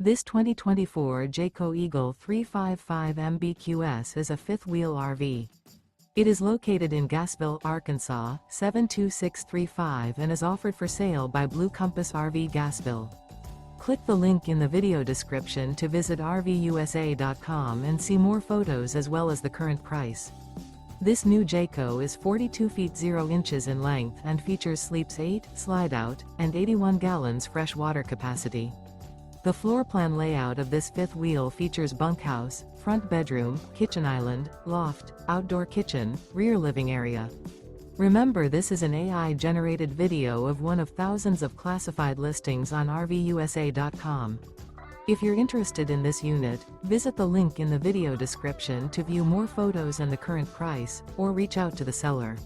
This 2024 Jayco Eagle 355 MBQS is a fifth-wheel RV. It is located in Gassville, Arkansas, 72635 and is offered for sale by Blue Compass RV Gassville. Click the link in the video description to visit RVUSA.com and see more photos as well as the current price. This new Jayco is 42 feet 0 inches in length and features sleeps 8, Slideout, and 81 gallons fresh water capacity. The floor plan layout of this fifth wheel features bunkhouse, front bedroom, kitchen island, loft, outdoor kitchen, rear living area. Remember, this is an AI-generated video of one of thousands of classified listings on RVUSA.com. If you're interested in this unit, visit the link in the video description to view more photos and the current price, or reach out to the seller.